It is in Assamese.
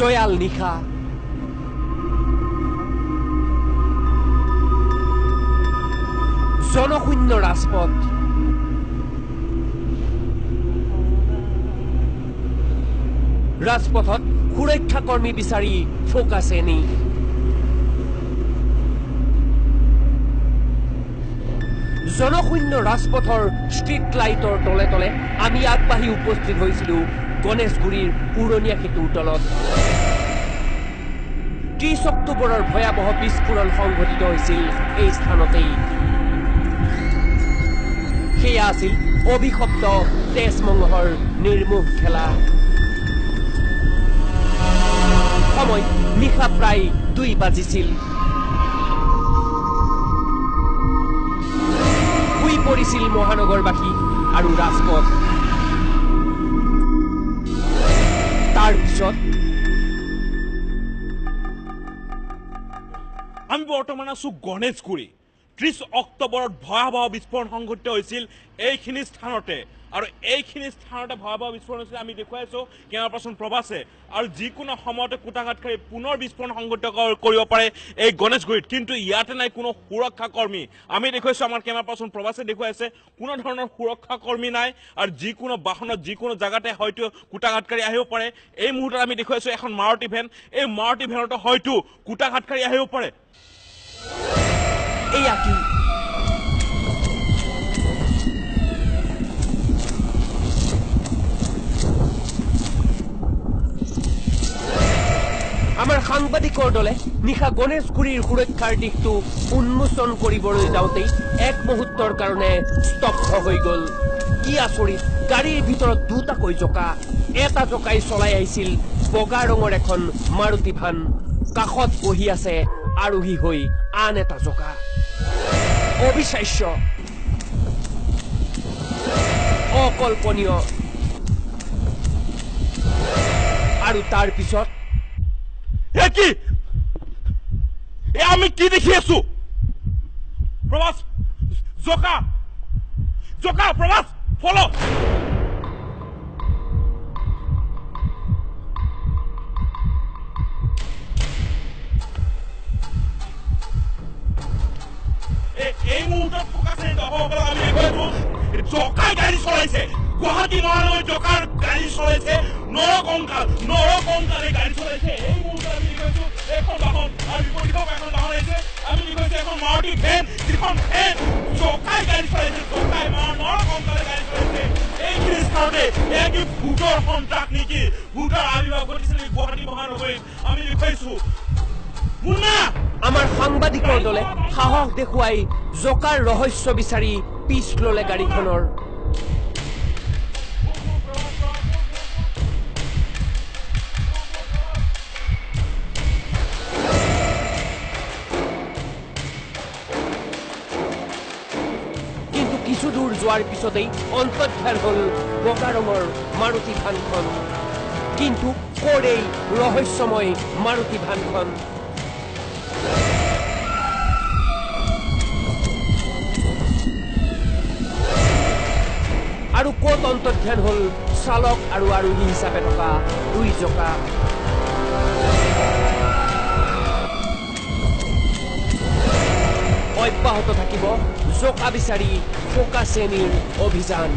জয়াল নিশা জনশূন্য ৰাজপথ ৰাজপথত সুৰক্ষা কৰ্মী বিচাৰি ফোকাছেনি জনশূন্য ৰাজপথৰ ষ্ট্ৰীট লাইটৰ তলে তলে আমি আগবাঢ়ি উপস্থিত হৈছিলো গণেশগুৰিৰ পুৰণীয়া সেতুৰ তলত 30 অক্টোবৰৰ ভয়াৱহ বিস্ফোৰণ সংঘটিত হৈছিল এই স্থানতেই সেয়া আছিল অভিশপ্ত তেজমংহৰ নিৰ্মোহ খেলা সময় নিশা প্ৰায় 2 বাজিছিল শুই পৰিছিল মহানগৰবাসী আৰু ৰাজপথ তাৰ পিছত আমি বৰ্তমান আছো গণেশগুৰি 30 অক্টোবৰত ভয়াৱহ বিস্ফোৰণ সংঘটিত হৈছিল এইখিনি স্থানতে আৰু এইখিনি স্থানতে ভয়াৱহ বিস্ফোৰণ হৈছিল আমি দেখুৱাইছো কেমেৰা পাৰ্চন প্ৰবাসে আৰু যিকোনো সময়তে কুটাঘাতকাৰী পুনৰ বিস্ফোৰণ সংঘটিত কৰিব পাৰে এই গণেশগুৰিত কিন্তু ইয়াতে নাই কোনো সুৰক্ষা কৰ্মী আমি দেখুৱাইছো আমাৰ কেমেৰা পাৰ্চন প্ৰবাসে দেখুৱাইছে কোনো ধৰণৰ সুৰক্ষা কৰ্মী নাই আৰু যিকোনো বাহনত যিকোনো জায়গাতে হয়তো কুটাঘাতকাৰী আহিব পাৰে এই মুহূৰ্তত আমি দেখুৱাইছো এখন মাৰুতি ভেন এই মাৰুতি ভেনতো হয়তো কুটাঘাতকাৰী আহিব পাৰে এয়া কি আমাৰ সাংবাদিকৰ দলে নিশা গণেশগুৰিৰ সুৰক্ষাৰ দিশটো উন্মোচন কৰিবলৈ যাওঁতেই এক মুহূৰ্তৰ কাৰণে স্তব্ধ হৈ গ'ল কি আচৰিত গাড়ীৰ ভিতৰত দুটাকৈ জোকা এটা জোকাই চলাই আহিছিল বগা ৰঙৰ এখন মাৰুতি ভান কাষত বহি আছে আৰোহী হৈ আন এটা জোকা অবিশ্বাস্য অকল্পনীয় আৰু তাৰ পিছত কি আমি কি দেখি আছো প্ৰবাস জোকা জোকা প্ৰবাস ফলো এই মুহূৰ্তত ফোকাছে আমি দেখুৱাইছো জোকাই গাড়ী চলাইছে গুৱাহাটী মহানগৰ জোকাৰ গাড়ী চলাইছে নৰকংকালে গাড়ী চলাইছে এই মুহূৰ্তত আমি দেখুৱাইছো এখন বাহন আৰু বিপৰীত এখন বাহন আহিছে আমি দেখুৱাইছো এখন মাৰুতি ভেন যিখন ভেন জোকাই গাড়ী চলাইছে জোকাই নৰকংকালে গাড়ী চলাইছে এইখিনি স্থানতে এয়া কি ভোটৰ সন্ত্ৰাস নেকি ভোটৰ আবিৰ্ভাৱ ঘটিছিল গুৱাহাটী মহানগৰীত আমি দেখুৱাইছো আমাৰ সাংবাদিকৰ দলে সাহস দেখুৱাই জোকাৰ ৰহস্য বিচাৰি পিছ ললে গাড়ীখনৰ কিন্তু কিছু দূৰ যোৱাৰ পিছতেই অন্তৰ্ধান হল বগা ৰঙৰ মাৰুতি ভানখন কিন্তু ক'ৰ এই ৰহস্যময় মাৰুতি ভানখন আৰু ক'ত অন্তৰ্ধান হল চালক আৰু আৰোহী হিচাপে থকা 2 জোকা অব্যাহত থাকিব জোকা বিচাৰি ফোকাছেনিৰ অভিযান